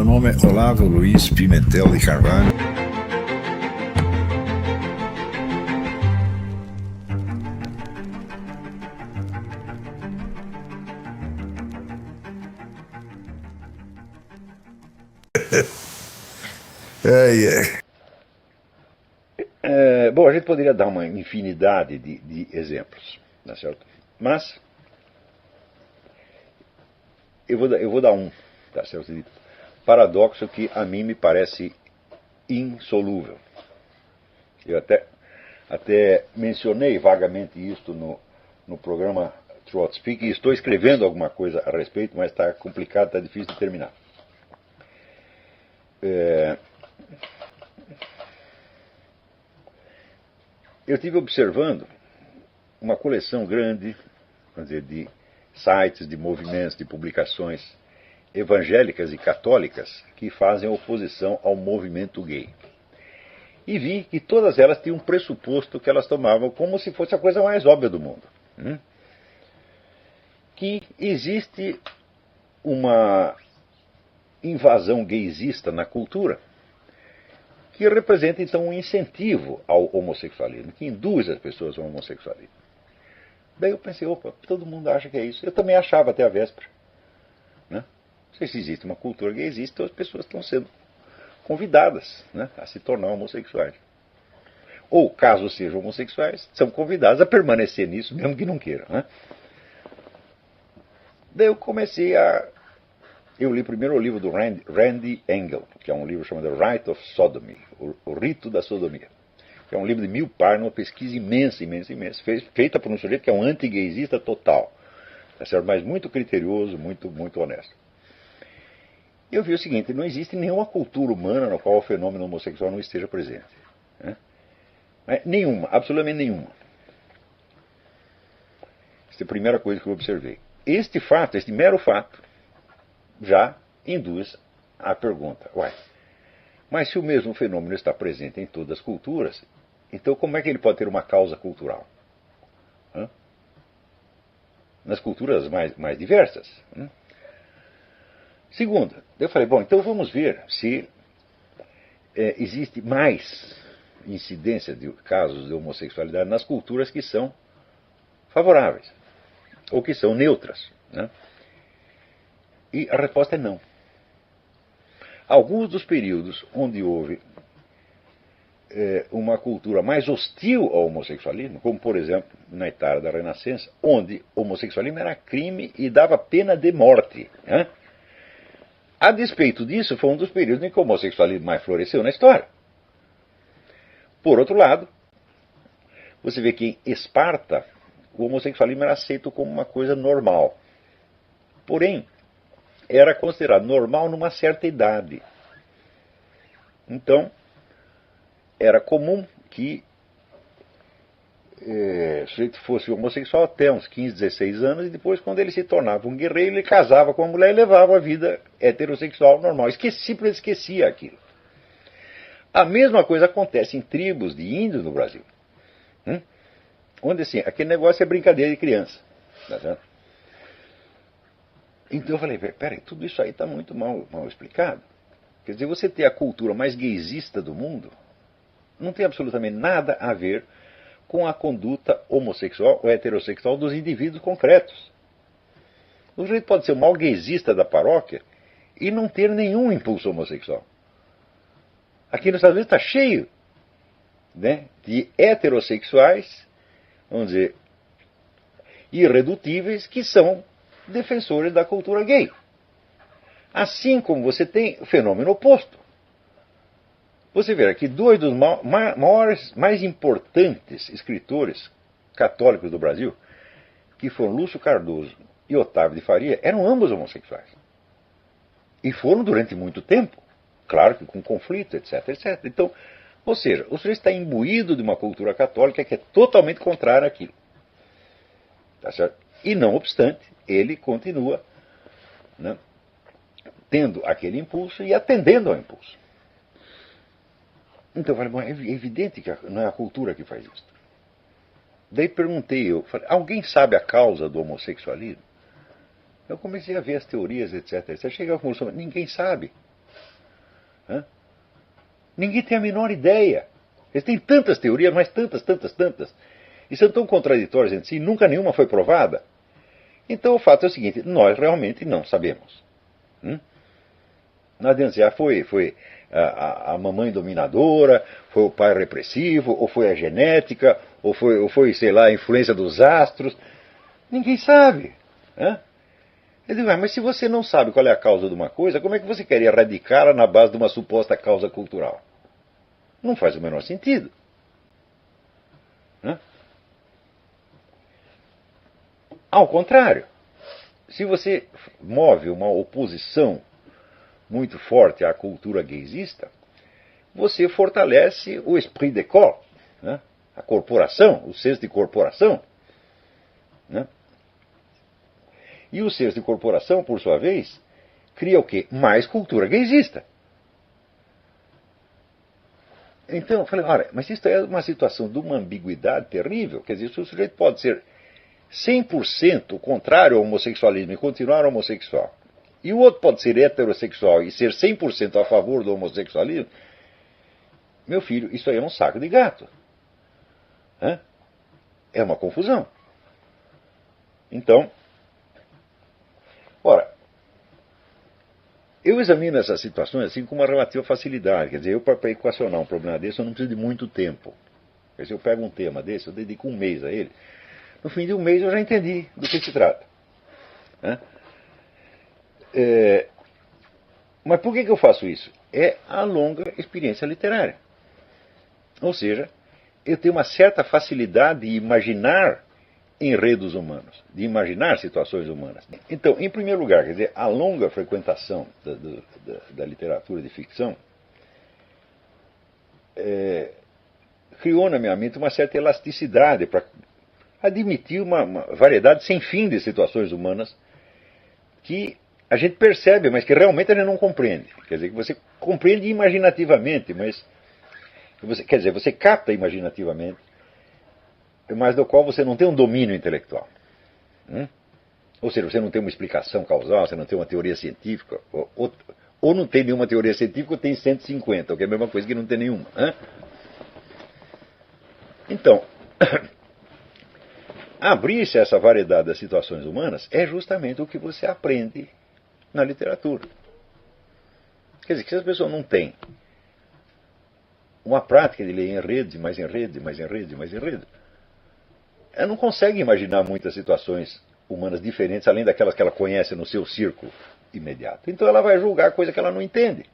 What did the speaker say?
Meu nome é Olavo Luiz Pimentel de Carvalho. Bom, a gente poderia dar uma infinidade de exemplos, tá certo? Mas eu vou dar um, tá certo? De paradoxo que a mim me parece insolúvel. Eu até mencionei vagamente isto no programa Throat Speak e estou escrevendo alguma coisa a respeito, mas está complicado, está difícil de terminar. Eu estive observando uma coleção grande, vamos dizer, de sites, de movimentos, de publicações evangélicas e católicas que fazem oposição ao movimento gay. E vi que todas elas tinham um pressuposto que elas tomavam como se fosse a coisa mais óbvia do mundo. Que existe uma invasão gaysista na cultura que representa então um incentivo ao homossexualismo, que induz as pessoas ao homossexualismo. Daí eu pensei, opa, todo mundo acha que é isso. Eu também achava até a véspera. Né? Não sei se existe uma cultura gaysista, então as pessoas estão sendo convidadas, né, a se tornar homossexuais. Ou, caso sejam homossexuais, são convidadas a permanecer nisso, mesmo que não queiram. Né? Daí eu comecei a... Eu li primeiro o livro do Randy Engel, que é um livro chamado The Rite of Sodomy, o Rito da Sodomia. Que é um livro de 1000 páginas, uma pesquisa imensa, feita por um sujeito que é um anti-gaysista total, tá certo? Mas muito criterioso, muito honesto. Eu vi o seguinte, não existe nenhuma cultura humana na qual o fenômeno homossexual não esteja presente. Né? Nenhuma, absolutamente nenhuma. Essa é a primeira coisa que eu observei. Este mero fato, já induz a pergunta, mas se o mesmo fenômeno está presente em todas as culturas, então como é que ele pode ter uma causa cultural? Nas culturas mais diversas. Segunda, eu falei, bom, então vamos ver se existe mais incidência de casos de homossexualidade nas culturas que são favoráveis, ou que são neutras. Né? E a resposta é não. Alguns dos períodos onde houve uma cultura mais hostil ao homossexualismo, como por exemplo na Itália da Renascença, onde o homossexualismo era crime e dava pena de morte. Né? A despeito disso, foi um dos períodos em que o homossexualismo mais floresceu na história. Por outro lado, você vê que em Esparta o homossexualismo era aceito como uma coisa normal. Porém, era considerado normal numa certa idade. Então, era comum que o sujeito fosse homossexual até uns 15, 16 anos, e depois, quando ele se tornava um guerreiro, ele casava com a mulher e levava a vida heterossexual normal. Simplesmente esquecia aquilo. A mesma coisa acontece em tribos de índios no Brasil. Onde, assim, aquele negócio é brincadeira de criança. Tá certo? Então eu falei, peraí, tudo isso aí está muito mal explicado. Quer dizer, você ter a cultura mais gaysista do mundo não tem absolutamente nada a ver com a conduta homossexual ou heterossexual dos indivíduos concretos. O sujeito pode ser o maior gaysista da paróquia e não ter nenhum impulso homossexual. Aqui nos Estados Unidos está cheio, né, de heterossexuais, vamos dizer, irredutíveis, que são defensores da cultura gay. Assim como você tem o fenômeno oposto. Você vê aqui dois dos mais importantes escritores católicos do Brasil, que foram Lúcio Cardoso e Otávio de Faria, eram ambos homossexuais. E foram durante muito tempo. Claro que com conflito, etc, etc. Então, ou seja, o sujeito está imbuído de uma cultura católica que é totalmente contrária àquilo. Tá certo? E não obstante, ele continua, né, tendo aquele impulso e atendendo ao impulso. Então eu falei, bom, é evidente que não é a cultura que faz isso. Daí perguntei, alguém sabe a causa do homossexualismo? Eu comecei a ver as teorias, etc. Cheguei à conclusão, ninguém sabe. Né? Ninguém tem a menor ideia. Eles têm tantas teorias, mas tantas, e são tão contraditórias entre si, nunca nenhuma foi provada. Então o fato é o seguinte, nós realmente não sabemos. Não adianta dizer, foi a mamãe dominadora, foi o pai repressivo, ou foi a genética, ou foi, sei lá, a influência dos astros. Ninguém sabe. Né? Eu digo, mas se você não sabe qual é a causa de uma coisa, como é que você quer erradicá-la na base de uma suposta causa cultural? Não faz o menor sentido. Né? Ao contrário, se você move uma oposição muito forte à cultura gaysista, você fortalece o esprit de corps, né? A corporação, o senso de corporação. Né? E o senso de corporação, por sua vez, cria o quê? Mais cultura gaysista. Então eu falei, olha, mas isso é uma situação de uma ambiguidade terrível. Quer dizer, o sujeito pode ser 100% contrário ao homossexualismo e continuar homossexual, e o outro pode ser heterossexual e ser 100% a favor do homossexualismo. Meu filho, isso aí é um saco de gato. É uma confusão. Então, ora, eu examino essas situações assim com uma relativa facilidade. Quer dizer, eu para equacionar um problema desse eu não preciso de muito tempo. Quer dizer, eu pego um tema desse, eu dedico um mês a ele. No fim de um mês eu já entendi do que se trata. Mas por que eu faço isso? É a longa experiência literária. Ou seja, eu tenho uma certa facilidade de imaginar enredos humanos, de imaginar situações humanas. Então, em primeiro lugar, quer dizer, a longa frequentação da literatura de ficção criou na minha mente uma certa elasticidade para admitir uma variedade sem fim de situações humanas que a gente percebe, mas que realmente a gente não compreende. Quer dizer, que você compreende imaginativamente, mas quer dizer, você capta imaginativamente, mas do qual você não tem um domínio intelectual. Ou seja, você não tem uma explicação causal, você não tem uma teoria científica, ou não tem nenhuma teoria científica ou tem 150, o que é a mesma coisa que não tem nenhuma. Então, abrir-se a essa variedade das situações humanas é justamente o que você aprende na literatura. Quer dizer, que se as pessoas não têm uma prática de ler enredos, e mais enredos, e mais enredos, e mais enredos, ela não consegue imaginar muitas situações humanas diferentes, além daquelas que ela conhece no seu círculo imediato. Então ela vai julgar coisa que ela não entende.